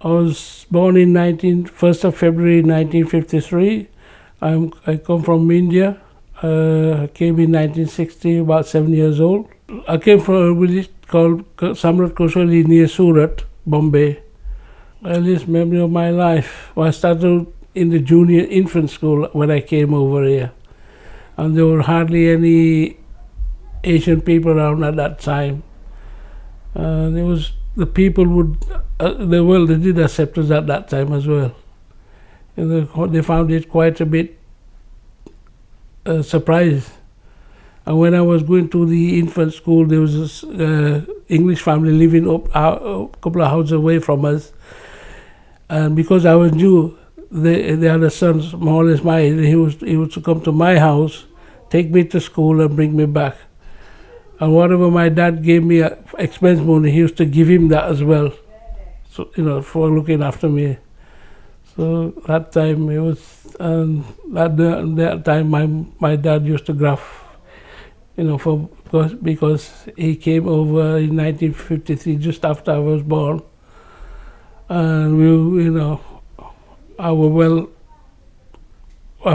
I was born in 1st of February 1953. I come from India. I came in 1960, about 7 years old. I came from a village called Samrat Koshali near Surat, Bombay. Earliest memory of my life. Well, I started in the junior infant school when I came over here. And there were hardly any Asian people around at that time. There was the people would they did accept us at that time as well. And they found it quite a bit surprise. And when I was going to the infant school, there was this English family living up a couple of houses away from us. And because I was new, they had a son more or less my age. He was to come to my house, take me to school, and bring me back. And whatever my dad gave me expense money, he used to give him that as well. So for looking after me. So that time it was, that time my dad used to graph, because he came over in 1953 just after I was born, and our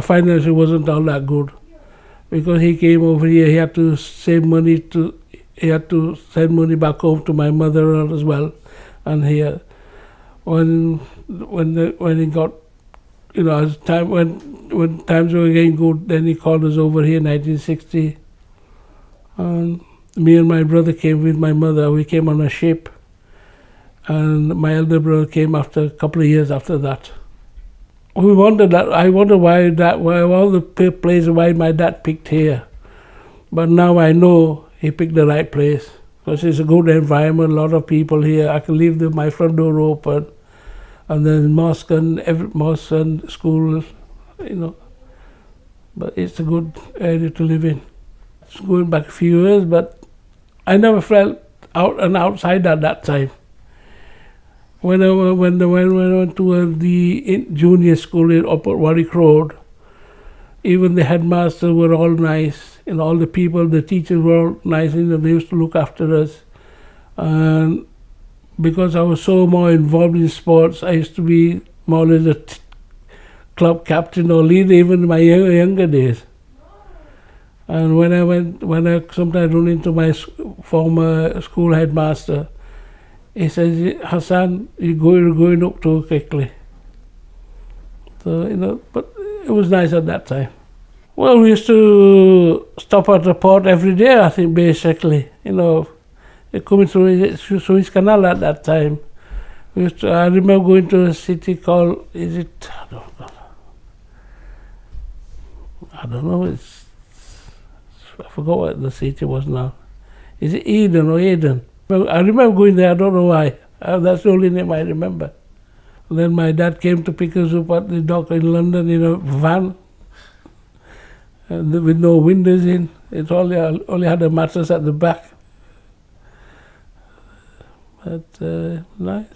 finances wasn't all that good, because he came over here. He had to save money he had to send money back home to my mother as well, and here when he got as time when times were getting good, then he called us over here in 1960, and me and my brother came with my mother. We came on a ship, and my elder brother came after a couple of years after that. I wonder why all the places why my dad picked here, but now I know he picked the right place, because it's a good environment, a lot of people here. I can leave my front door open, and then mosque and school, but it's a good area to live in. It's going back a few years, but I never felt outside at that time. When I went to the junior school in Upper Warwick Road, even the headmasters were all nice, and all the people, the teachers were all nice, they used to look after us. And because I was so more involved in sports, I used to be more or less a club captain or leader even in my younger days. And when I sometimes run into my former school headmaster, he says, "Hassan, you're going up too quickly." So, but it was nice at that time. Well, we used to stop at the port every day, I think, basically. Coming through Suez Canal at that time. I remember going to a city called, I don't know, I forgot what the city was now. Is it Eden or Aden? I remember going there, I don't know why. That's the only name I remember. Then my dad came to pick us up at the dock in London in a van, with no windows in. It only had a mattress at the back. But nice.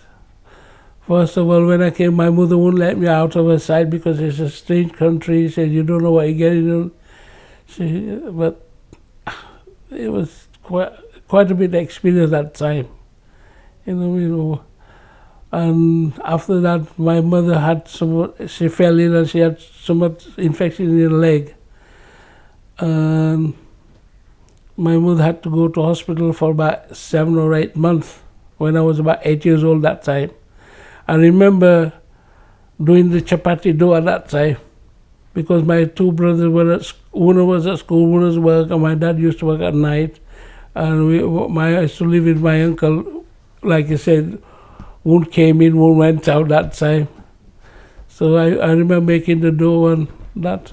First of all, when I came, my mother wouldn't let me out of her sight because it's a strange country. She said, "You don't know what you're getting on." But it was quite a bit of experience at that time. And after that, my mother had she fell ill and she had so much infection in her leg. And my mother had to go to hospital for about 7 or 8 months when I was about 8 years old that time. I remember doing the chapati dough at that time because my two brothers were one was at school, one was at work, and my dad used to work at night. And I used to live with my uncle, like I said, one came in, one went out that time. So I remember making the dough and that.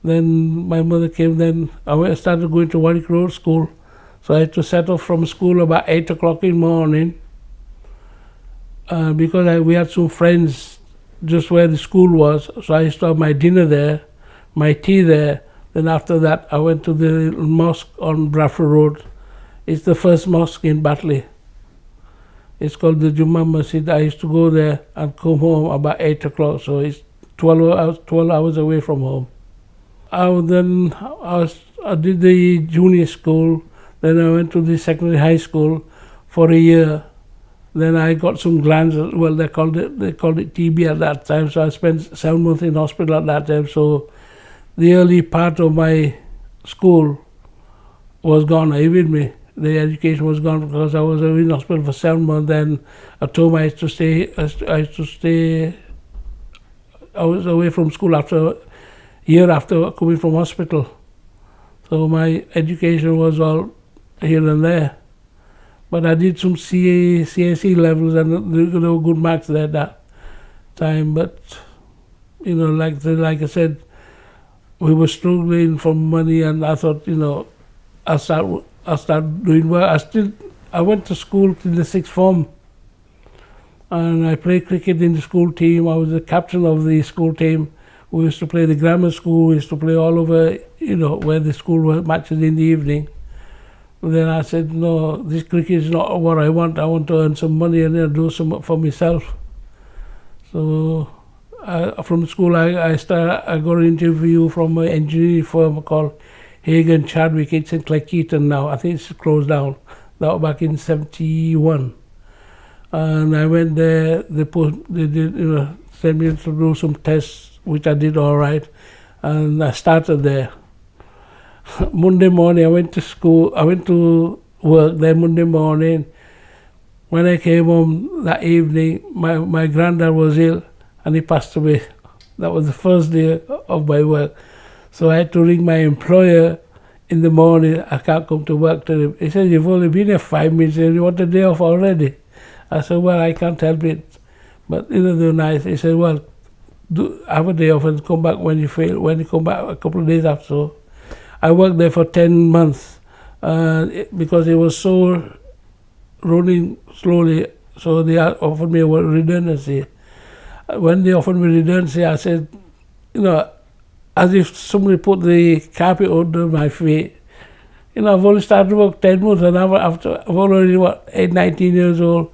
Then my mother came, then I started going to Warwick Road School. So I had to set off from school about 8 o'clock in the morning because we had some friends just where the school was. So I used to have my dinner there, my tea there. Then after that, I went to the mosque on Bradford Road. It's the first mosque in Batley. It's called the Jummah Masjid. I used to go there and come home about 8 o'clock. So it's 12 hours away from home. I did the junior school. Then I went to the secondary high school for a year. Then I got some glands. Well, they called it TB at that time. So I spent 7 months in hospital at that time. So the early part of my school was gone. Are you with me? The education was gone because I was in hospital for 7 months. Then I told me I had to stay. I was away from school after a year after coming from hospital. So my education was all here and there. But I did some CAC levels and there were good marks there at that time. But, like I said, we were struggling for money, and I thought, I'll start doing work. I went to school in the sixth form, and I played cricket in the school team. I was the captain of the school team. We used to play the grammar school. We used to play all over, where the school were matches in the evening. Then I said, no, this cricket is not what I want. I want to earn some money and then do some for myself. So from school, I got an interview from an engineering firm called Hagen Chadwick. It's in Kayat now. I think it's closed down. That was back in '71. And I went there. They sent me to do some tests, which I did all right. And I started there. Monday morning, I went to school. I went to work there Monday morning. When I came home that evening, my granddad was ill and he passed away. That was the first day of my work. So I had to ring my employer in the morning. I can't come to work today. He said, you've only been here 5 minutes and you want a day off already? I said, well, I can't help it. But they were nice. He said, well, have a day off and come back when you feel. When you come back a couple of days after. So I worked there for 10 months because it was so running slowly. So they offered me a redundancy. When they offered me redundancy, I said, as if somebody put the carpet under my feet. I've only started work 10 months and I've already, 19 years old.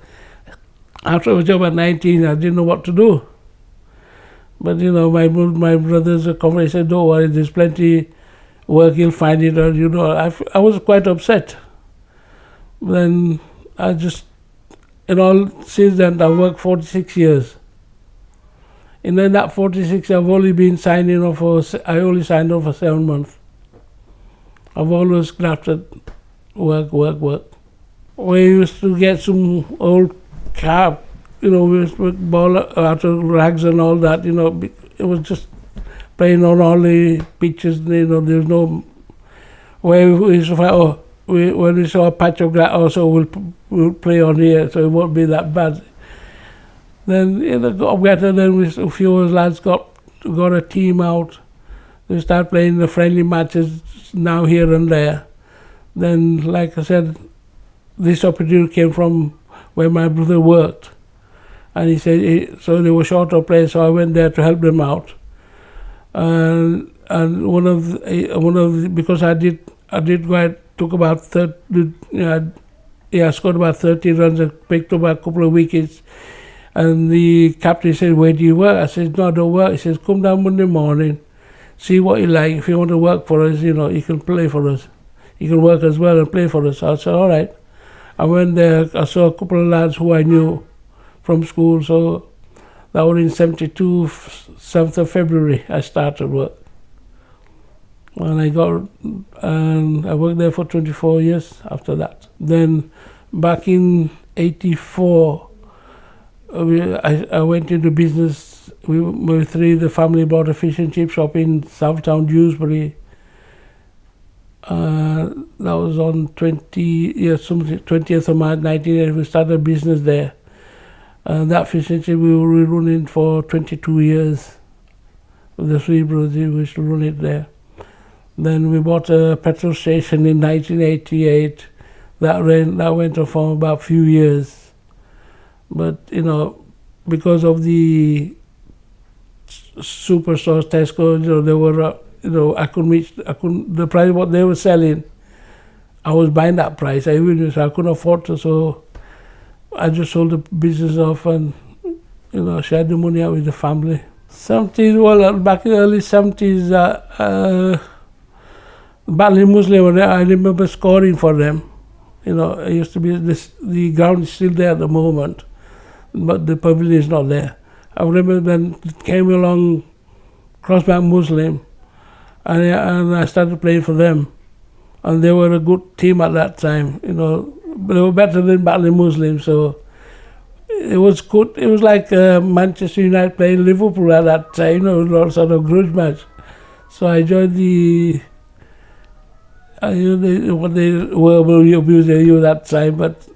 After a job at 19, I didn't know what to do. But, my brothers said, don't worry, there's plenty work, you'll find it. Or, I was quite upset. Then I just, since then, I've worked 46 years. In that 46, I've only been signing off I only signed off for 7 months. I've always grafted work. We used to get some old car, we used to ball out of rags and all that, it was just playing on all the pitches, there's no, where we used to find, when we saw a patch of grass also, we'll play on here, so it won't be that bad. Then it got better, then a few of us lads got a team out. They started playing the friendly matches now here and there. Then, like I said, this opportunity came from where my brother worked. And he said, so they were short of players, so I went there to help them out. And because I took about 30, I scored about 30 runs and picked up a couple of wickets. And the captain said, where do you work? I said, no, I don't work. He says, come down Monday morning, see what you like. If you want to work for us, you can play for us. You can work as well and play for us. I said, all right. I went there, I saw a couple of lads who I knew from school. So that was in '72, 7th of February, I started work. And I worked there for 24 years after that. Then back in '84, I went into business. We three, the family bought a fish and chip shop in Southtown, Dewsbury. That was on 20th of March 1980. We started a business there. That fish and chip we were running for 22 years. With the three brothers, we used to run it there. Then we bought a petrol station in 1988. That went on for about a few years. But, because of the superstores, Tesco, they were, the price what they were selling, I was buying that price. I couldn't afford to, so I just sold the business off and, shared the money out with the family. Back in the early 70s, Bali Muslim, I remember scoring for them. It used to be this. The ground is still there at the moment, but the pavilion is not there. I remember when it came along Crossback Muslim, and I started playing for them, and they were a good team at that time. But they were better than Batley Muslim, so it was good. It was like Manchester United playing Liverpool at that time. It was a sort of grudge match. So I joined the. What they verbally abused you that time, but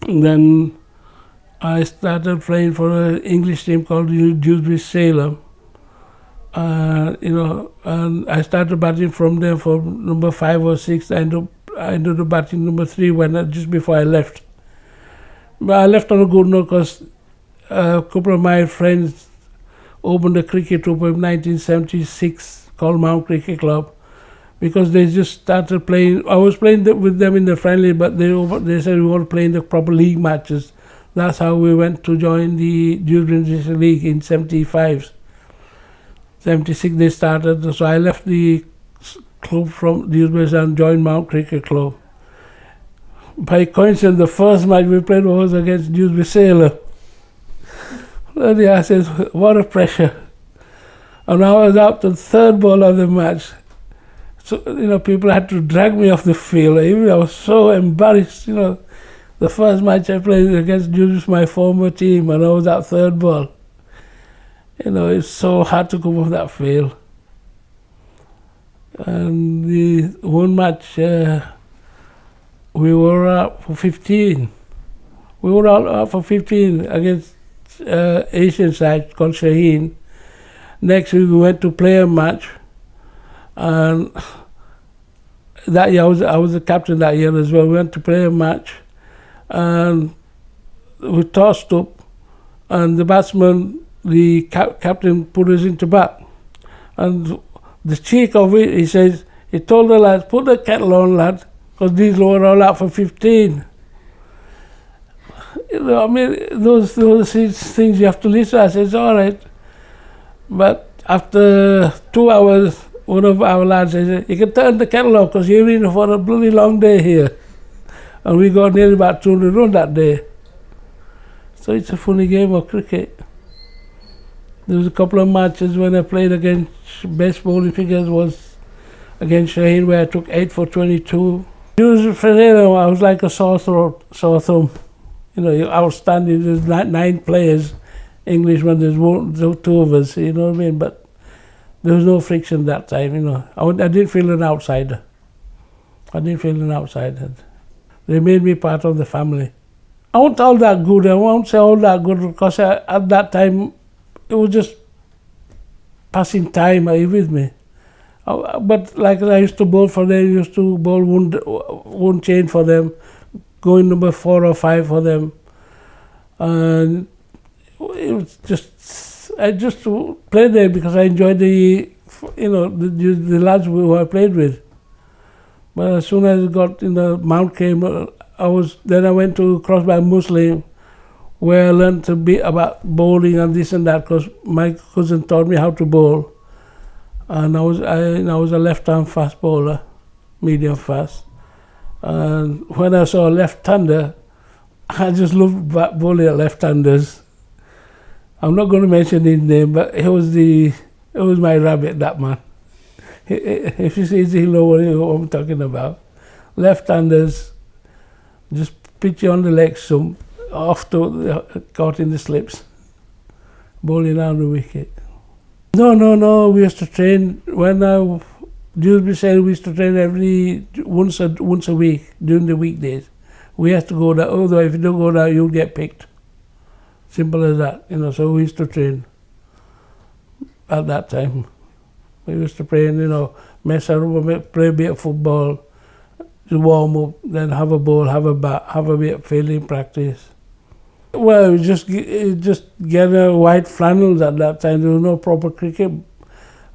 then I started playing for an English team called Dewsbury Salem. And I started batting from there for number 5 or 6. I ended up batting number 3 just before I left. But I left on a good note because a couple of my friends opened a cricket club in 1976 called Mount Cricket Club, because they just started playing. I was playing with them in the friendly, but they said we want to play in the proper league matches. That's how we went to join the Dewsbury League in 75. 76 they started, so I left the club from Dewsbury and joined Mount Cricket Club. By coincidence, the first match we played was against Dewsbury Sailor. And I said, what a pressure. And I was out the third ball of the match. So, people had to drag me off the field. I was so embarrassed, The first match I played against Dewsbury, my former team, and I was at third ball. It's so hard to come off that field. And the one match, we were out for 15. We were out for 15 against Asian side called Shaheen. Next week we went to play a match, and that year I was the captain that year as well. We went to play a match, and we tossed up, and the batsman, the captain, put us into bat. And the cheek of it, he told the lads, put the kettle on, lad, because these were all out for 15. Those things you have to listen. I said, all right. But after 2 hours, one of our lads said, you can turn the kettle off because you're in for a bloody long day here. And we got nearly about 200 runs that day. So it's a funny game of cricket. There was a couple of matches when I played against best bowling figures was against Shaheen, where I took 8 for 22. I was like a sore thumb. Outstanding. There's 9 players, Englishmen, there's 2 of us, you know what I mean? But there was no friction that time, I didn't feel an outsider. They made me part of the family. I won't all that good. I won't say all that good because at that time it was just passing time. Are you with me? But like I used to bowl for them, used to bowl one chain for them, going number 4 or 5 for them, and it was I just played there because I enjoyed the lads who I played with. But as soon as I got in the Mount came, I went to Crossback Muslim, where I learned a bit about bowling and this and that, because my cousin taught me how to bowl, and I was a left-arm fast bowler, medium fast. And when I saw a left-hander, I just loved bowling at left-handers. I'm not going to mention his name, but it was my rabbit, that man. If you see, he'll know what I'm talking about. Left-handers, just pitch you on the leg, some caught in the slips, bowling down the wicket. No, we used to train when Dewsbury said we used to train once a week during the weekdays. We had to go there, although if you don't go there, you'll get picked. Simple as that, so we used to train at that time. We used to play, mess around, play a bit of football, warm up, then have a ball, have a bat, have a bit of fielding practice. Well, just get white flannels at that time. There was no proper cricket.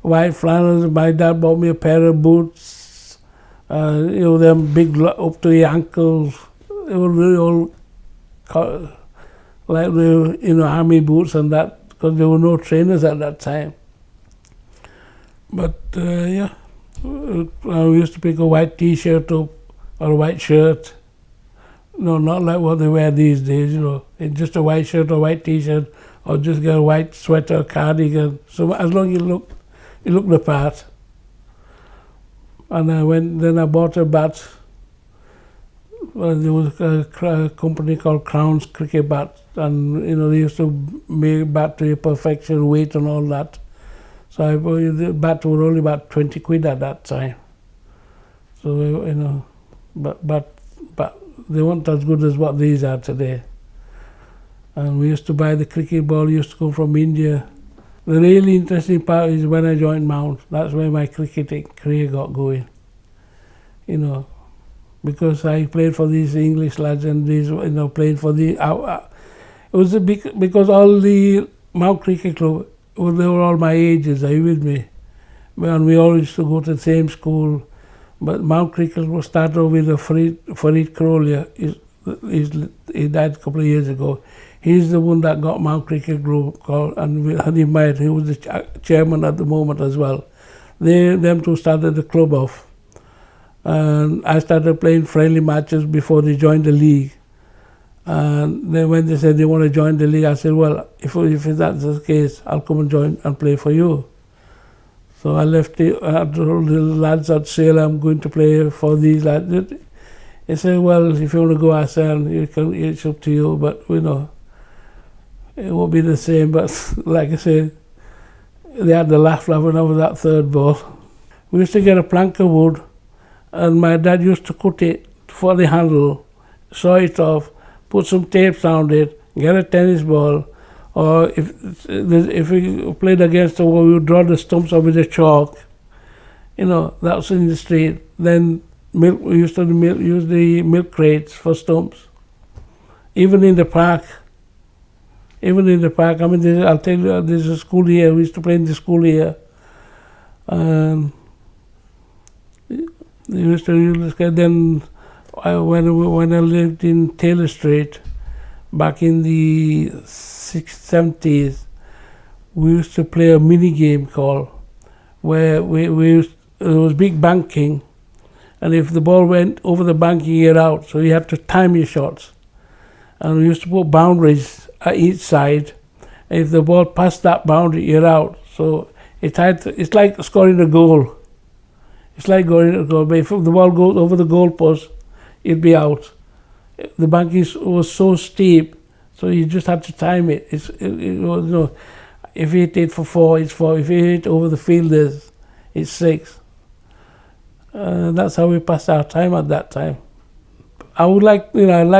White flannels. My dad bought me a pair of boots. Them big up to the ankles. They were really all like the army boots and that, because there were no trainers at that time. But I used to pick a white T-shirt up, or a white shirt. No, not like what they wear these days, It's just a white shirt or white t-shirt, or just get a white sweater or cardigan. So as long as you look the part. And then I bought a bat. Well, there was a company called Crown's Cricket Bat, and they used to make bat to perfection, weight and all that. So the bat was only about 20 quid at that time. So but they weren't as good as what these are today. And we used to buy the cricket ball, used to come from India. The really interesting part is when I joined Mount. That's where my cricketing career got going. Because I played for these English lads and these, played for the. It was because all the Mount Cricket Club, they were all my ages. Are you with me? And we all used to go to the same school. But Mount Cricket was started with Farid Karolia. He died a couple of years ago. He's the one that got Mount Cricket Club called, and we had him married. He was the chairman at the moment as well. Them two started the club off. And I started playing friendly matches before they joined the league. And then when they said they want to join the league, I said, well, if that's the case, I'll come and join and play for you. So I left I told the lads at Sale, I'm going to play for these lads. They said, well, if you want to go, Hassan, it's up to you, but it won't be the same. But like I said, they had the laugh when I was that third ball. We used to get a plank of wood, and my dad used to cut it for the handle, saw it off, put some tapes around it, get a tennis ball, or if we played against the wall, we would draw the stumps up with a chalk. That was in the street. Then we used to use the milk crates for stumps. Even in the park. I mean, I'll tell you, there's a school here. We used to play in the school here. Used to use this. Then when I lived in Taylor Street, back in the 70s, we used to play a mini game called where there was big banking, and if the ball went over the banking, you're out. So you had to time your shots, and we used to put boundaries at each side. And if the ball passed that boundary, you're out. So it's like scoring a goal. It's like scoring a goal. But if the ball goes over the goalpost, it'd be out. The banking was so steep, so you just had to time it. It was, if you hit it for 4, it's 4. If you hit over the fielders, it's 6. That's how we passed our time at that time. I'd like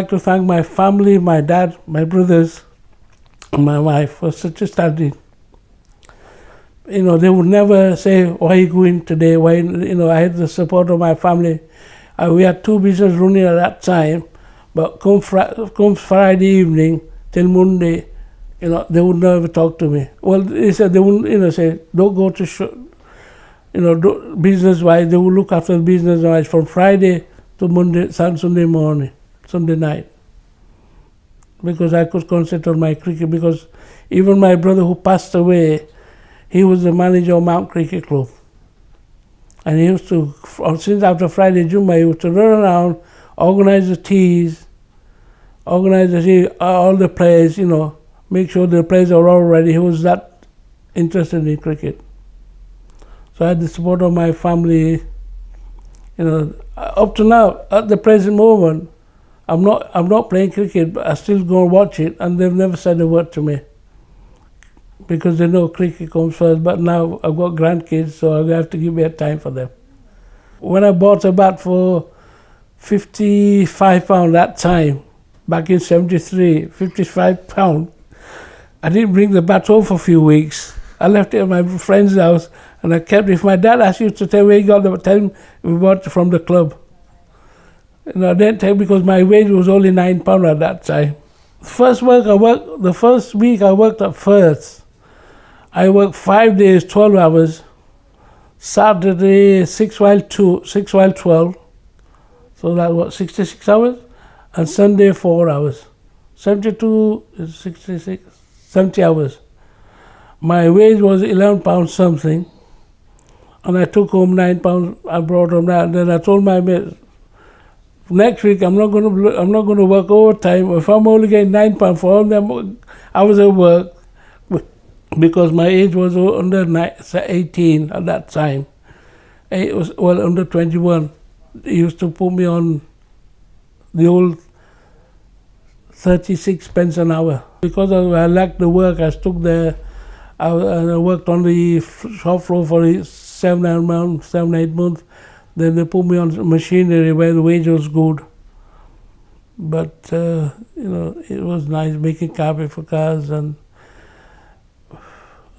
to thank my family, my dad, my brothers, and my wife for such a study. They would never say, why are you going today? Why, I had the support of my family. We had 2 businesses running at that time, but come Friday evening till Monday, they would never talk to me. Well, they said they wouldn't, say, don't go to business-wise. They would look after the business-wise from Friday to Monday, Sunday morning, Sunday night. Because I could concentrate on my cricket, because even my brother who passed away, he was the manager of Mount Cricket Club. And he used to, since after Friday Juma, he used to run around, organize the teas, all the players, make sure the players are all ready. He was that interested in cricket. So I had the support of my family. Up to now, at the present moment, I'm not playing cricket, but I still go and watch it, and they've never said a word to me, because they know cricket comes first. But now I've got grandkids, so I have to give me time for them. When I bought a bat for £55 that time, back in 73, £55, I didn't bring the bat home for a few weeks. I left it at my friend's house, and I kept it. If my dad asked you to tell where he got the, tell him we bought it from the club. I didn't tell, because my wage was only £9 at that time. The first week I worked at Firth, I worked 5 days, 12 hours. Saturday, 6 while 12. So that was 66 hours. And Sunday, 4 hours. 72 is 66, 70 hours. My wage was £11 something. And I took home £9. I brought home that. And then I told my mate, next week I'm not going to work overtime. If I'm only getting £9 for all them hours of work, because my age was under 18 at that time. It was under 21. He used to put me on the old 36 pence an hour. Because I liked the work, I stuck there. I worked on the shop floor for 7, 8 months. Then they put me on machinery where the wage was good. But, it was nice making carpet for cars, and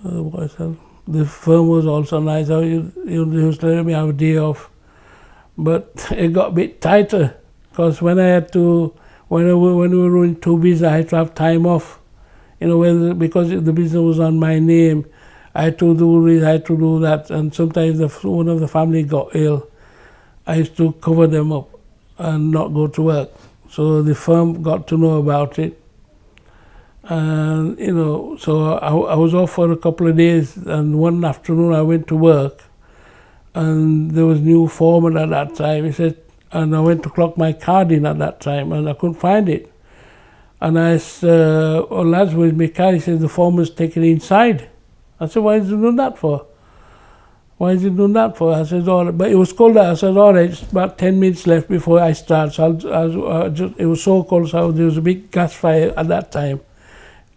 the firm was also nice. He used to let me have a day off. But it got a bit tighter, because when we were doing two business, I had to have time off. Because the business was on my name, I had to do this, I had to do that, and sometimes one of the family got ill. I used to cover them up and not go to work. So the firm got to know about it. And, so I was off for a couple of days, and one afternoon I went to work, and there was new foreman at that time. He said, and I went to clock my card in at that time, and I couldn't find it. And I said, lads, where's my card? He said, the foreman's taken it inside. I said, why is he doing that for? Why is he doing that for? I said, all right. But it was cold. I said, all right, it's about 10 minutes left before I start. So it was so cold, so there was a big gas fire at that time,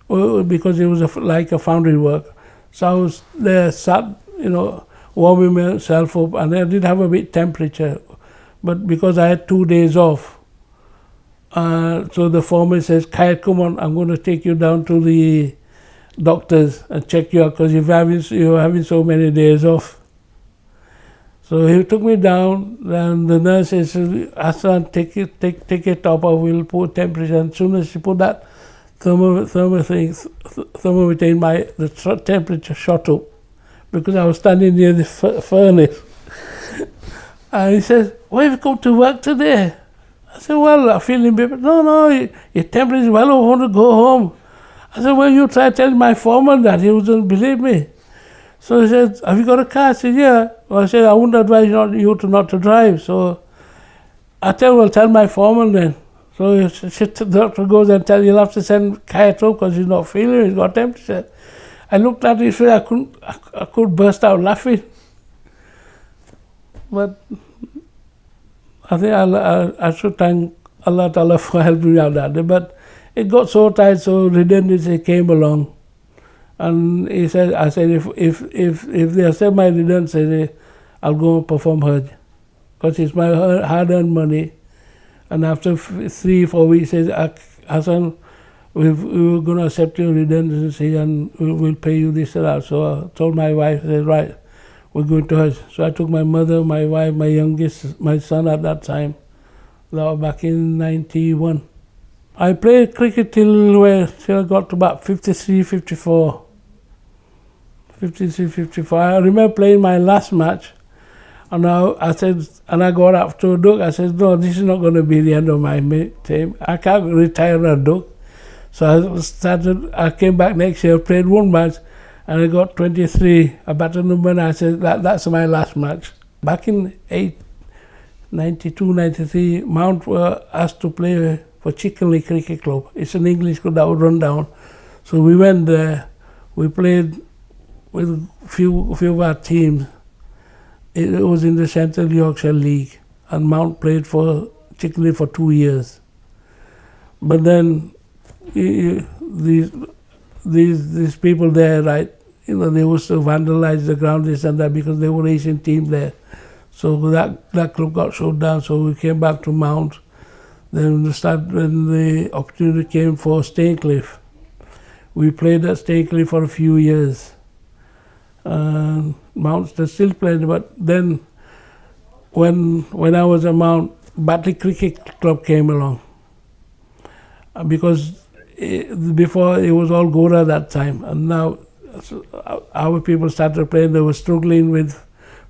because it was like a foundry work. So I was there, sat, warming myself up, and I did have a bit temperature. But because I had 2 days off, so the foreman says, Kayat, come on, I'm going to take you down to the doctors and check you out, because you're having so many days off. So he took me down, and the nurse says, Hassan, take it top off, we'll put temperature. And as soon as she put that thermometer in, the temperature shot up, because I was standing near the furnace. And he says, why have you come to work today? I said, well, I'm feeling better. No, your temperature is well, I want to go home. I said, well, you try to tell my foreman that. He wouldn't believe me. So he said, have you got a car? I said, yeah. Well, I said, I wouldn't advise you not to drive. So I said, well, tell my foreman then. So the doctor goes and tells, you'll have to send Kayat up because he's not feeling it, he's got temperature. I looked at his face, I could burst out laughing. But I think I should thank Allah Ta'ala for helping me out that day. But it got so tight, so redundancy came along. And I said, if they accept my redundancy, I'll go and perform Hajj. Because it's my hard-earned money. And after 3-4 weeks, he said, Hassan, we're going to accept your redundancy and we'll pay you this and that. So I told my wife, I said, right, we're going to Hajj. So I took my mother, my wife, my youngest, my son at that time. That was back in 91. I played cricket till I got to about 53, 54. 53, 54. I remember playing my last match, and I got up to a duck. I said, no, this is not going to be the end of my team. I can't retire a duck. So I came back next year, played one match, and I got 23. I batted number 9. I said, that's my last match. Back in 92, 93, Mount were asked to play for Chickenley Cricket Club. It's an English club that would run down. So we went there. We played with a few of our teams. It was in the Central Yorkshire League, and Mount played for Chickenley for 2 years. But then these people there, right, they used to vandalize the ground, this and that, because they were Asian team there. So that club got shut down. So we came back to Mount. Then when the opportunity came for Staincliffe, we played at Staincliffe for a few years. Mount still played, but then when I was at Mount, Batley Cricket Club came along. Because before it was all Gora that time, and now our people started playing. They were struggling with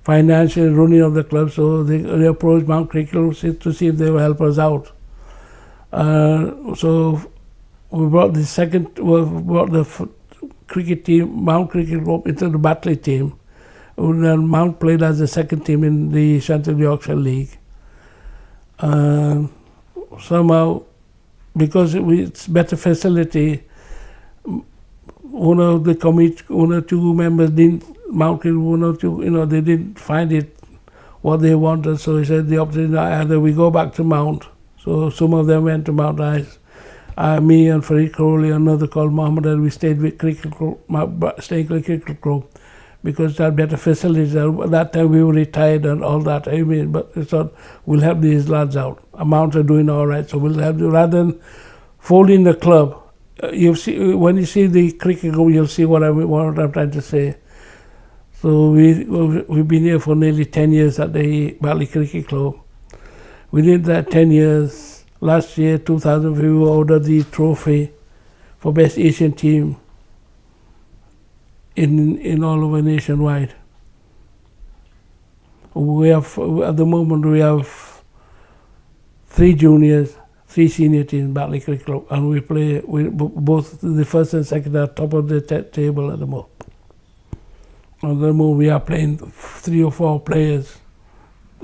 financial running of the club, so they approached Mount Cricket Club to see if they would help us out. So we brought the cricket team, Mount Cricket Club, into the Batley team. And then Mount played as the second team in the Central Yorkshire League. And somehow, because it's better facility, one or two members didn't mount it, one or two, they didn't find it what they wanted. So he said the option, either we go back to Mount. So some of them went to Mount. Me and Farid Crowley, another called Mohammed, and we stayed with cricket club because they had better facilities. At that time we were retired and all that. But we thought we'll help these lads out. Mount are doing all right, so we'll help you rather than folding the club. You see, when you see the cricket club, you'll see what I'm trying to say. So we've been here for nearly 10 years at the Batley Cricket Club. We did that 10 years. Last year, 2000, we ordered the trophy for best Asian team in all over nationwide. We have at the moment we have 3 juniors, 3 senior teams, Batley Cricket Club, and we play both the first and second are top of the table at the moment. At the moment we are playing 3 or 4 players,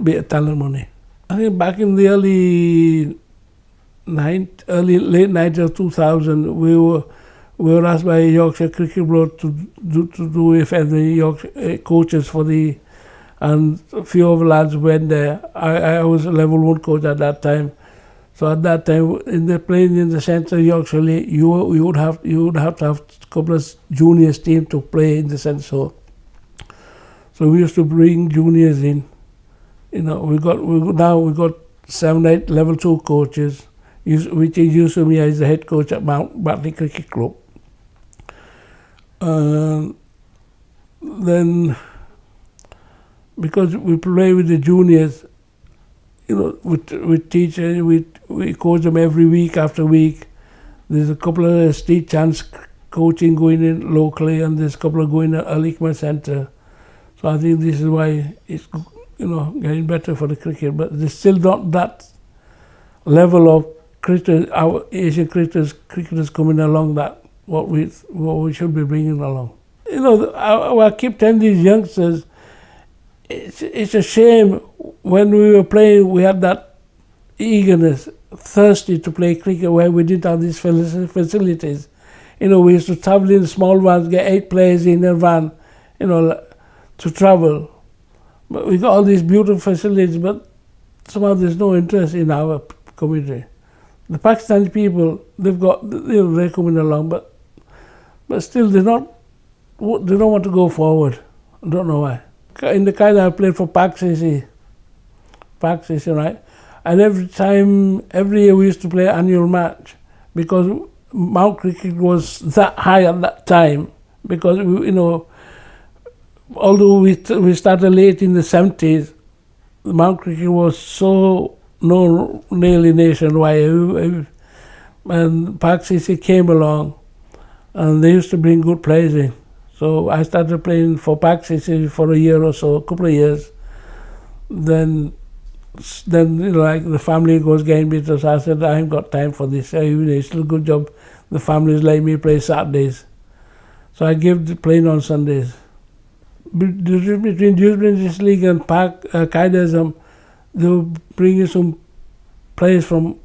be it talent money. I think back in the late 90s of 2000, we were asked by Yorkshire Cricket Board to do if any Yorkshire coaches for and a few of the lads went there. I was a level 1 coach at that time. So at that time, playing in the Central Yorkshire League, you would have to have a couple of juniors team to play in the Central. So we used to bring juniors in. We got 7, 8 level 2 coaches, which is used to me as the head coach at Mount Batley Cricket Club. Then, because we play with the juniors, we teach, we coach them every week after week. There's a couple of street chance coaching going in locally, and there's a couple of going at Alikma Centre. So I think this is why it's getting better for the cricket, but there's still not that level of our Asian cricketers coming along that what we should be bringing along. I keep telling these youngsters, it's a shame when we were playing, we had that eagerness, thirsty to play cricket where we didn't have these facilities. We used to travel in small vans, get 8 players in a van, to travel. But we got all these beautiful facilities, but somehow there's no interest in our community. The Pakistani people, they're coming along, but still they don't want to go forward. I don't know why. In the Kayat, I played for Pak CC, right? And every year we used to play annual match because Mount Cricket was that high at that time. Because although we started late in the 70s, Mount Cricket was so known nearly nationwide. And Pak CC came along, and they used to bring good players in. So I started playing for Pak CC for a year or so, a couple of years. Then the family was getting better, so I said, I ain't got time for this. It's still a good job. The family's letting me play Saturdays. So I gave the playing on Sundays. Between Juice League and Kayat, they were bringing some players from,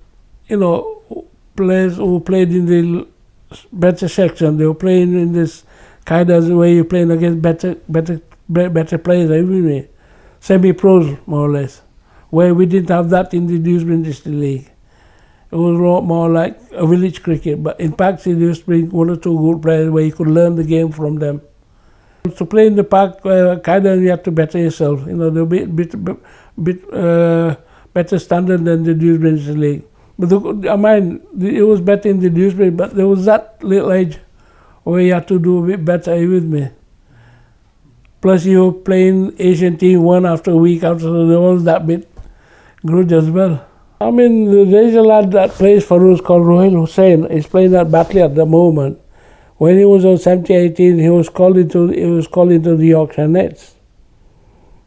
players who played in the better section. They were playing in this Kayat where you're playing against better players every day. Semi-pros, more or less, where we didn't have that in the Dewsbury District League. It was more like a village cricket, but in Park they used to bring 1 or 2 good players where you could learn the game from them. To play in the Park, Kayat, you have to better yourself. There'll be a bit better standard than the Dewsbury District League. But it was better in the Dewsbury, but there was that little edge where you had to do a bit better. Are you with me? Plus you were playing Asian team one after a week after, so there was that bit good as well. There's a lad that plays for us called Rohil Hussain. He's playing at Batley at the moment. When he was on 17-18, he was called into the Yorkshire Nets.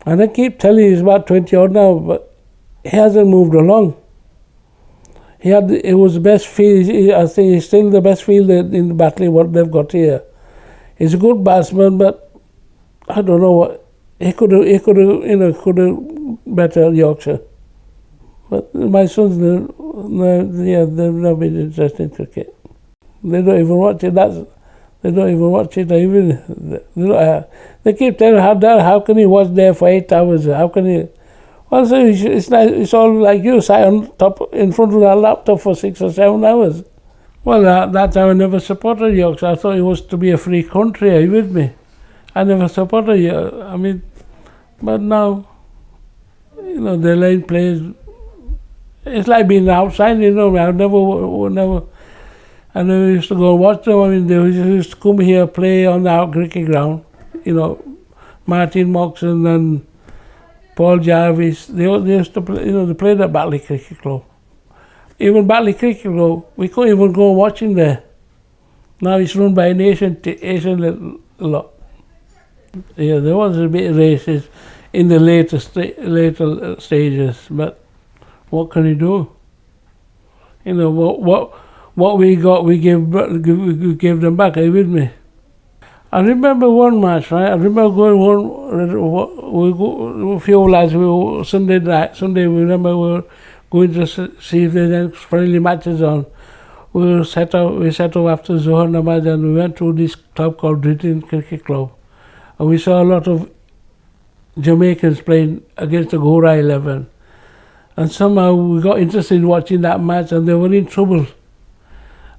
And I keep telling you, he's about 20 odd now, but he hasn't moved along. It was the best field. I think he's still the best fielder in the Batley what they've got here. He's a good batsman, but I don't know what he could have better Yorkshire. But my sons, they've not been interested in cricket. They don't even watch it. They don't even watch it. They keep telling how Dad, how can he watch there for 8 hours? How can he? Well, so it's all like you, sat on top in front of that laptop for 6 or 7 hours. Well, at that time I never supported Yorkshire. I thought it was to be a free country. Are you with me? I never supported you. I mean, but now, the lane plays. It's like being outside, I never used to go and watch them. I mean, they used to come here, play on the cricket ground. Martin Moxon and Paul Jarvis, they used to play, they played at Batley Cricket Club. Even Batley Cricket Club, we couldn't even go watching there. Now it's run by an Asian lot. Yeah, there was a bit of racist in the later stages, but what can you do? What we got, we gave them back. Are you with me? I remember one match, right? I remember going a few lads. Sunday, we remember we were going to see if there's any friendly matches on. We set up after Zohar Namaz, and we went to this club called Britain Cricket Club, and we saw a lot of Jamaicans playing against the Gora 11. And somehow we got interested in watching that match, and they were in trouble.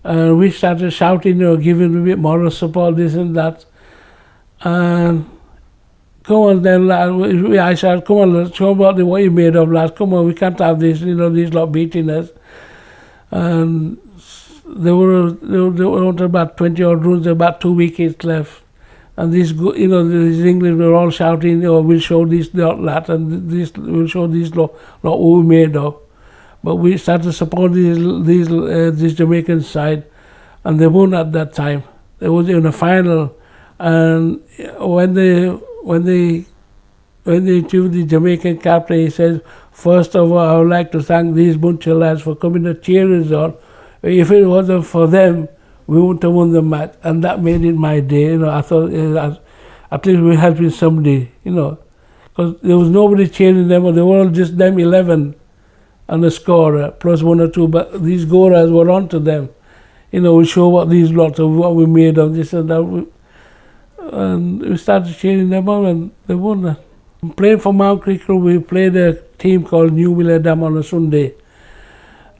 And we started shouting, giving a bit moral support, this and that. And come on then, lad. I said, come on, let's show about what you made of, lads. Come on, we can't have this, these lot beating us. And they were on about 20 odd runs, about 2 wickets left. And these English were all shouting, we'll show this, that, and this, we'll show this lot what we made of. But we started supporting this Jamaican side, and they won at that time. They was in a final, and when they interviewed the Jamaican captain, he says, first of all, I would like to thank these bunch of lads for coming to cheer us on. If it wasn't for them, we wouldn't have won the match, and that made it my day. I thought at least we're helping somebody, because there was nobody cheering them, they were all just them 11 and a scorer plus 1 or 2. But these Goras were onto them. We show what these lots of what we made of this and that, and we started cheering them on, and they won that. Playing for Mount Cricket, we played a team called New Milledam on a Sunday,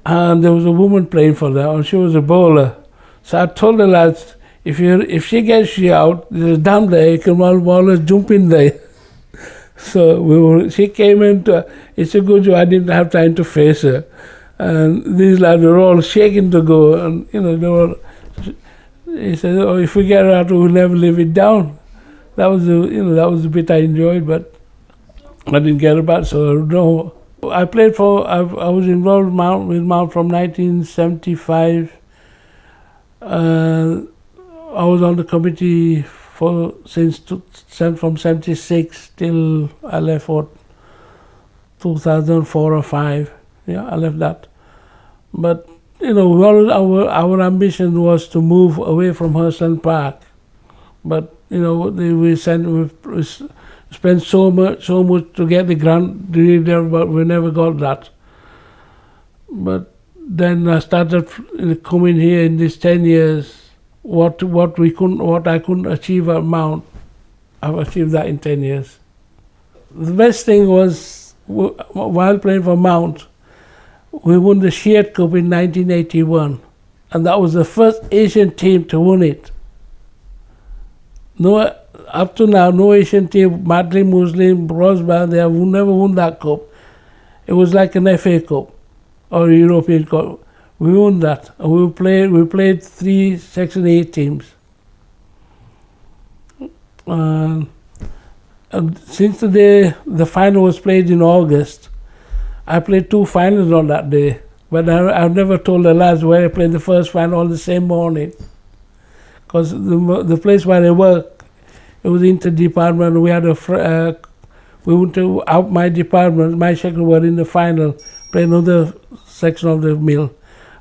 and there was a woman playing for them, and she was a bowler. So I told the lads, if she gets you out, there's a dam there, you can always jump in there. So she came into, it's a good job I didn't have time to face her. And these lads were all shaking to go, and he said, if we get her out, we'll never live it down. That was the bit I enjoyed, but I didn't get her back, so no. I was involved with Mount from 1975. I was on the committee from 76 till I left for 2004 or 5. Yeah, I left that. But our ambition was to move away from Hassan Park. But we spent so much to get the grant, but we never got that. But then I started coming here in these 10 years. What I couldn't achieve at Mount, I've achieved that in 10 years. The best thing was, while playing for Mount, we won the Shiat Cup in 1981, and that was the first Asian team to win it. Up to now, no Asian team, Madly Muslim, Rosban, they have never won that cup. It was like an FA Cup or a European Cup. We won that, and we played 3 Section 8 teams. And since the day the final was played in August, I played 2 finals on that day. But I've never told the lads where I played the first final on the same morning. Because the place where I work, it was inter-department. We went to out my department, my section were in the final, playing another section of the mill.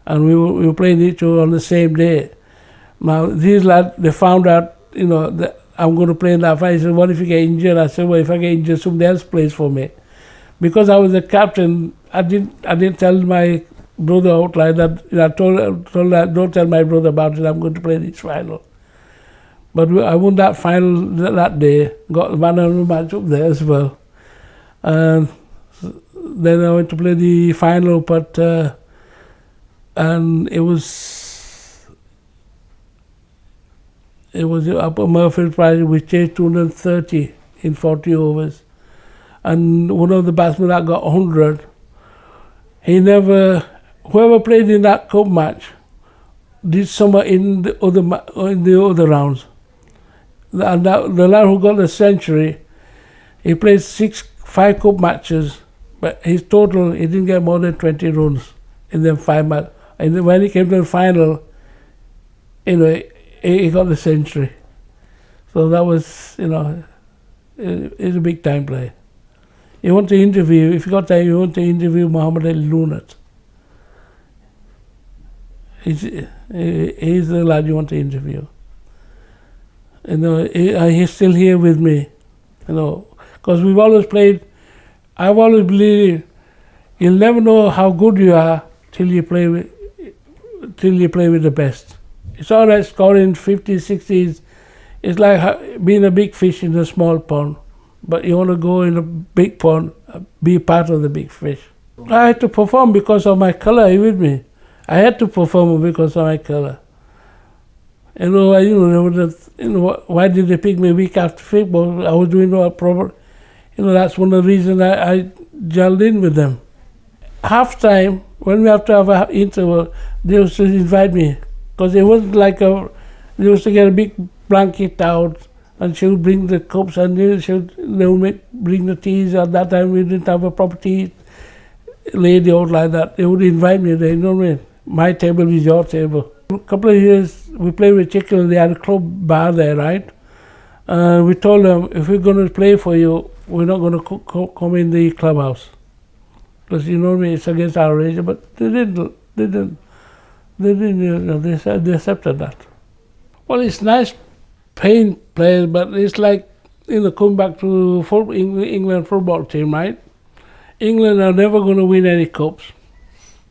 And we were playing each other on the same day. Now, these lads, they found out, that I'm going to play in that fight. He said, what if you get injured? I said, well, if I get injured, somebody else plays for me. because I was the captain, I didn't tell my brother out like that. I told that, don't tell my brother about it. I'm going to play this final. But I won that final that day. Got the man of the match up there as well. And then I went to play the final, but and it was up at Murphy Prize. We chased 230 in 40 overs. And one of the batsmen that got 100, whoever played in that cup match did somewhere in the other rounds. And the lad who got the century, he played 5 cup matches, but his total, he didn't get more than 20 runs in them 5 matches. And when he came to the final, he got the century. So that was, he's a big time player. You want to interview, if you got time, you want to interview Muhammad Ali Lunat. He's the lad you want to interview. He's still here with me, because we've always played. I've always believed you'll never know how good you are till you play with the best. It's all right scoring 50s, 60s. It's like being a big fish in a small pond, but you want to go in a big pond, be part of the big fish. I had to perform because of my color. Are you with me? I had to perform because of my color. Why did they pick me week after week? But I was doing what proper. That's one of the reasons I gelled in with them. Half time, when we have to have an interval, they used to invite me, because it wasn't like they used to get a big blanket out, and she would bring the cups, and they would bring the teas. At that time, we didn't have a proper tea lady out like that. They would invite me there, what I mean? My table is your table. A couple of years, we played with Chicken, they had a club bar there, right? We told them, if we're going to play for you, we're not going to come in the clubhouse. Because, it's against our religion, but they accepted that. Well, it's nice playing players, but it's like, coming back to England football team, right? England are never going to win any cups.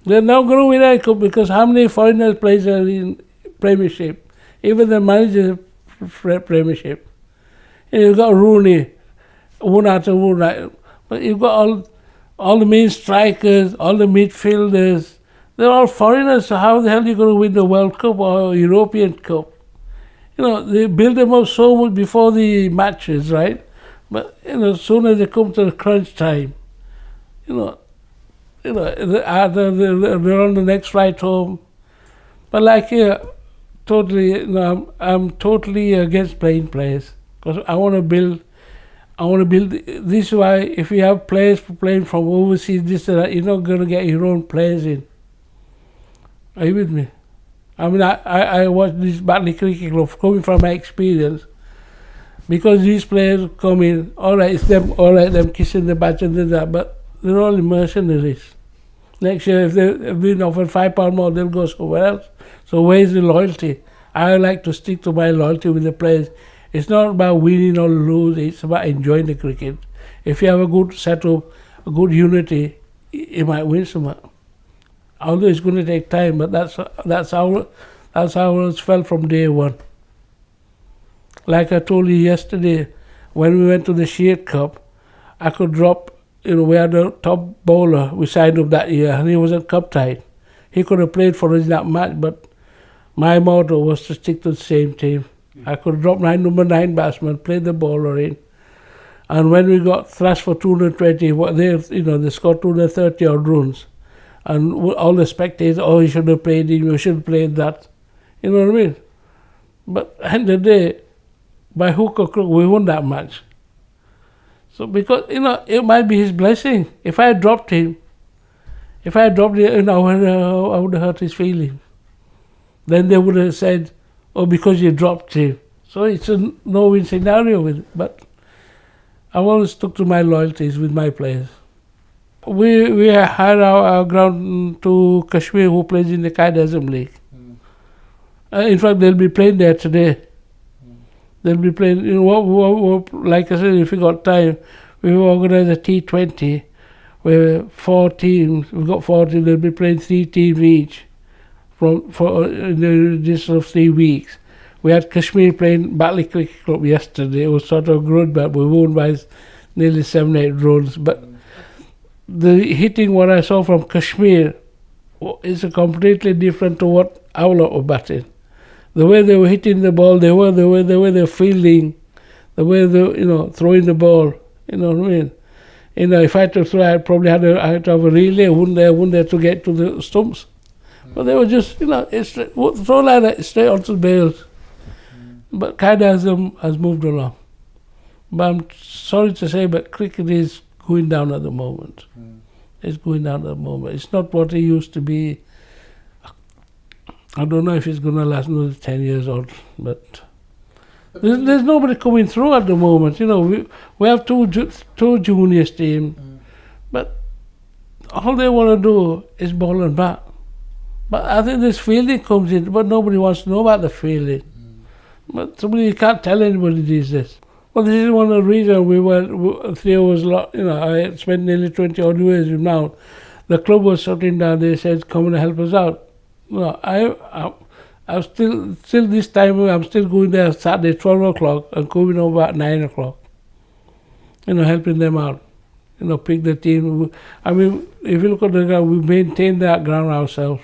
They're not going to win any cup because how many foreigners players are in Premiership? Even the manager Premiership. You've got Rooney, one after one, right? But you've got all the main strikers, all the midfielders. They're all foreigners, so how the hell are you going to win the World Cup or European Cup? They build them up so much before the matches, right? But, as soon as they come to the crunch time, they're on the next flight home. But like here, I'm totally against playing players, because I want to build. This is why if you have players playing from overseas, this and that, you're not going to get your own players in. Are you with me? I mean, I watch this Batley Cricket Club coming from my experience, because these players come in, all right, it's them, them kissing the bat and that, but they're all mercenaries. Next year, if they've been offered £5 more, they'll go somewhere else. So where's the loyalty? I like to stick to my loyalty with the players. It's not about winning or losing, it's about enjoying the cricket. If you have a good setup, a good unity, you might win something. Although it's going to take time, but that's how it's felt from day one. Like I told you yesterday, when we went to the Sheet Cup, I could drop. We had a top bowler we signed up that year, and he wasn't cup tied. He could have played for us in that match, but my motto was to stick to the same team. I could drop my number 9 batsman, play the bowler in, and when we got thrashed for 220, they scored 230 odd runs, and all the spectators, you should have played him, you should have played that. You know what I mean? But at the end of the day, by hook or crook, we won that match. So because, it might be his blessing. If I had dropped him, I would have hurt his feelings. Then they would have said, because you dropped him. So it's a no-win scenario with it. But I've always stuck to my loyalties with my players. We hired our ground to Kashmir, who plays in the Kayat League. In fact, they'll be playing there today. They'll be playing, like I said, if we got time, we will organize a T20 where 4 teams, we've got 14, they'll be playing 3 teams each for in the distance of 3 weeks. We had Kashmir playing Batley Cricket Club yesterday. It was sort of good, but we won by nearly 7-8 runs. But the hitting what I saw from Kashmir is completely different to what our lot were batting. The way they were hitting the ball, the way they were fielding, the way they throwing the ball. You know what I mean? If I had to throw, I'd probably I had to have a relay, wouldn't there to get to the stumps. But they were just, it's throw like that straight onto the bails. But Kayat has moved along. But I'm sorry to say, but cricket is going down at the moment. It's going down at the moment. It's not what it used to be. I don't know if it's going to last another 10 years or, but there's nobody coming through at the moment. We have two juniors team, but all they want to do is ball and bat. But I think this fielding comes in, but nobody wants to know about the fielding. But somebody you can't tell anybody these days. Well, this is one of the reasons we were 3 hours. I spent nearly 20 odd years with Mount. The club was shutting down. They said, "Come and help us out." I'm still this time. I'm still going there Saturday 12 o'clock and coming home about 9 o'clock. Helping them out. Pick the team. I mean, if you look at the ground, we maintain that ground ourselves.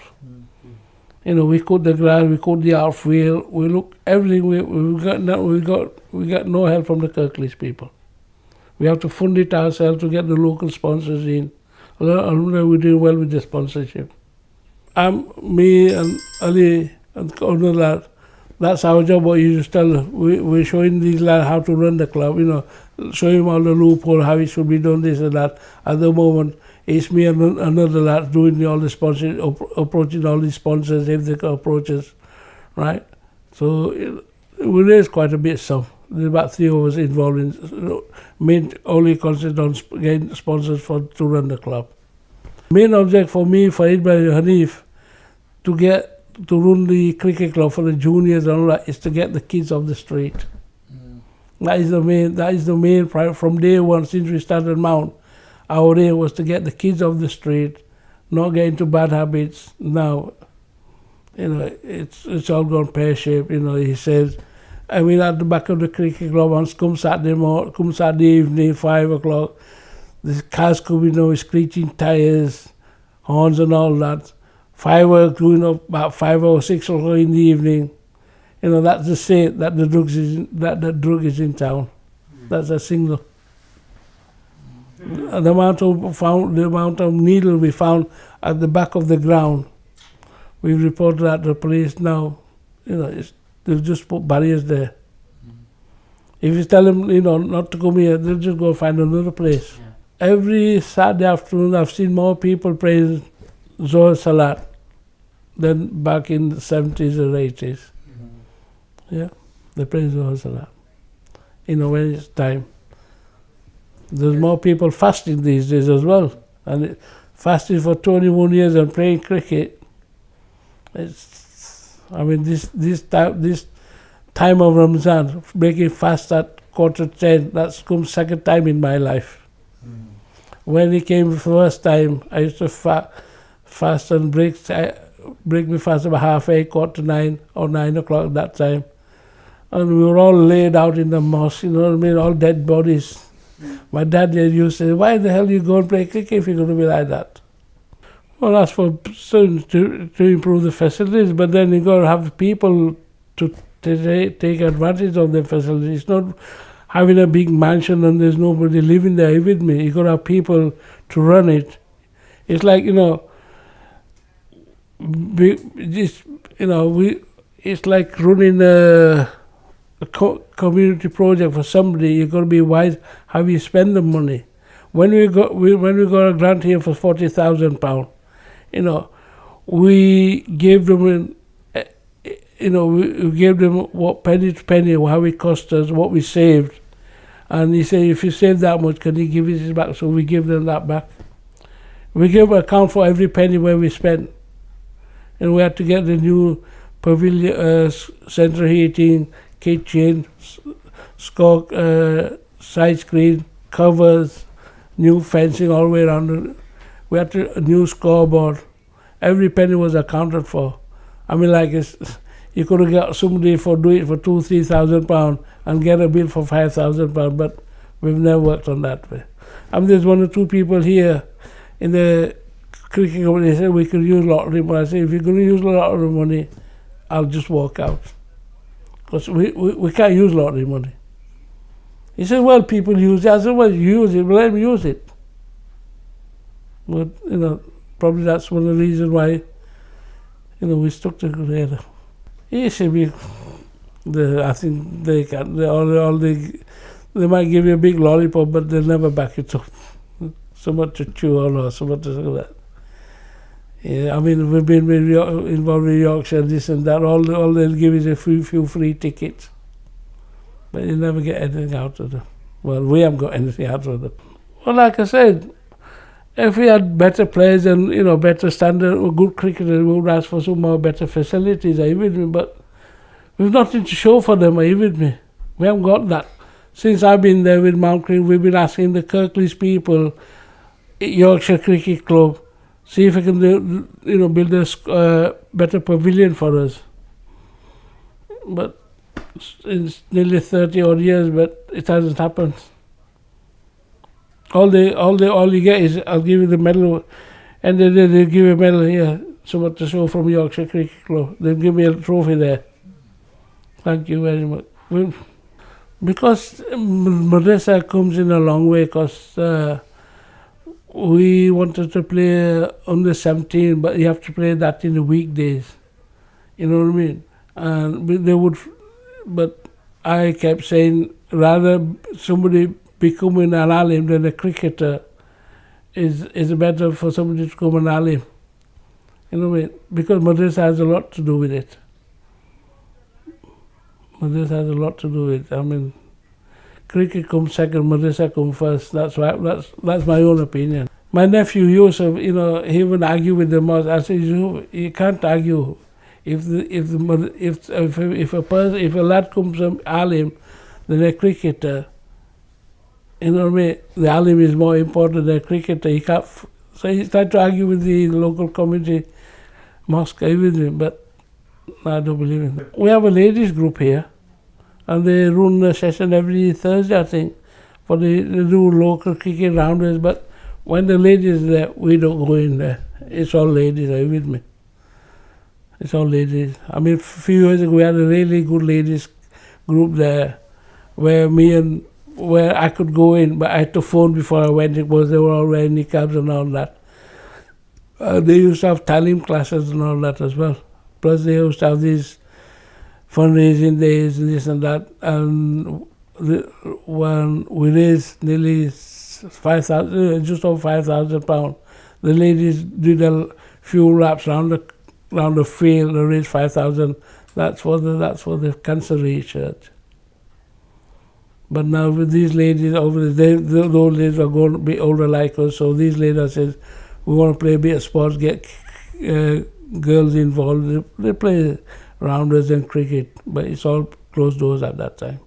We cut the grass, we cut the outfield, we look everything. We got no help from the Kirklees people. We have to fund it ourselves to get the local sponsors in. We're doing well with the sponsorship. Me and Ali and all that. That's our job. What you just tell. We're showing these lads how to run the club. Showing them all the loophole, how it should be done, this and that. At the moment, it's me and another lad doing all the sponsors, approaching all the sponsors if they can approach us, right? So we raised quite a bit. There's about 3 of us involved in main only concentrate on getting sponsors to run the club. Main object for me, for Ibrahim Hanif, to run the cricket club for the juniors and all that, is to get the kids off the street. That is the main priority. From day one, since we started Mount, our aim was to get the kids off the street, not get into bad habits. Now, it's all gone pear-shaped. He says, at the back of the cricket club, come Saturday evening, 5 o'clock, the cars coming with screeching tires, horns and all that. Fireworks going up about 5 or 6 o'clock in the evening. That's to say that the drug is in town. That's a signal. The amount of needle we found at the back of the ground, we reported that to the police now. They've just put barriers there. If you tell them, not to come here, they'll just go find another place. Yeah. Every Saturday afternoon, I've seen more people praying Zohar Salat than back in the 70s or 80s. Yeah, they pray Zohar Salat. When it's time. There's more people fasting these days as well. And fasting for 21 years and playing cricket. This time of Ramadan, breaking fast at 9:45, that's come second time in my life. When it came the first time, I used to fast and break my fast about 8:30, 9:15 or 9 o'clock that time. And we were all laid out in the mosque, all dead bodies. My dad used to say, "Why the hell you go and play cricket if you're going to be like that?" Well, that's for to improve the facilities, but then you got to have people to take advantage of the facilities. It's not having a big mansion and there's nobody living there with me. You got to have people to run it. It's like it's like running a community project for somebody. You got to be wise how you spend the money. When we got a grant here for £40,000, we gave them we gave them what penny to penny, how it cost us, what we saved, and he said, "If you save that much, can you give it back?" So we give them that back. We gave an account for every penny where we spent, and we had to get the new pavilion, central heating, kitchen, side screen, covers, new fencing all the way around. We had a new scoreboard. Every penny was accounted for. I mean, like you could have got somebody for doing it for £2,000-3,000 and get a bill for £5,000, but we've never worked on that way. I mean, there's one or two people here in the cricket company. They said we could use lottery money. I said, if you're going to use lottery money, I'll just walk out, because we can't use lottery money. He said, well, people use it. I said, well, you use it, but let me use it. But, probably that's one of the reasons why, we stuck together. He said, I think they can, they might give you a big lollipop, but they'll never back it up. So much to chew on or so much to do that. Yeah, I mean, we've been involved with Yorkshire, this and that. All they'll give is a few free tickets. But you never get anything out of them. Well, we haven't got anything out of them. Well, like I said, if we had better players and, better standard or good cricketers, we would ask for some more better facilities, are you with me? But we've nothing to show for them, are you with me? We haven't got that. Since I've been there with Mount Creek, we've been asking the Kirklees people at Yorkshire Cricket Club, see if we can build a better pavilion for us. But it's nearly 30 odd years, but it hasn't happened. All you get is, I'll give you the medal, and then they'll give you a medal here, something to show from Yorkshire Cricket Club. They'll give me a trophy there. Thank you very much. Well, because Madrasa comes in a long way, because we wanted to play under 17, but you have to play that in the weekdays. You know what I mean? And but I kept saying, rather somebody becoming an alim than a cricketer is better for somebody to become an alim. You know what I mean? Because Madrasa has a lot to do with it. Madrasa has a lot to do with it. I mean, cricket comes second, Madrasa comes first. That's my own opinion. My nephew Yusuf, he would argue with the mosque. I said, you can't argue. If a lad comes from alim than a cricketer, you know what I mean? The alim is more important than a cricketer. He can't. So he tried to argue with the local community mosque with him, but I don't believe in it. We have a ladies group here, and they run a session every Thursday, I think, they do local cricket rounders. But when the ladies are there, we don't go in there. It's all ladies. Are you with me? It's all ladies. I mean, a few years ago, we had a really good ladies group there, where I could go in, but I had to phone before I went, because they were all wearing niqabs and all that. They used to have talim classes and all that as well. Plus they used to have these fundraising days and this and that. And when we raised nearly 5,000, just over £5,000, the ladies did a few laps around the field and raised 5,000. That's for the cancer research. But now with these ladies over there, those ladies are going to be older like us, so these ladies says, we want to play a bit of sports, get girls involved. They play rounders and cricket, but it's all closed doors at that time.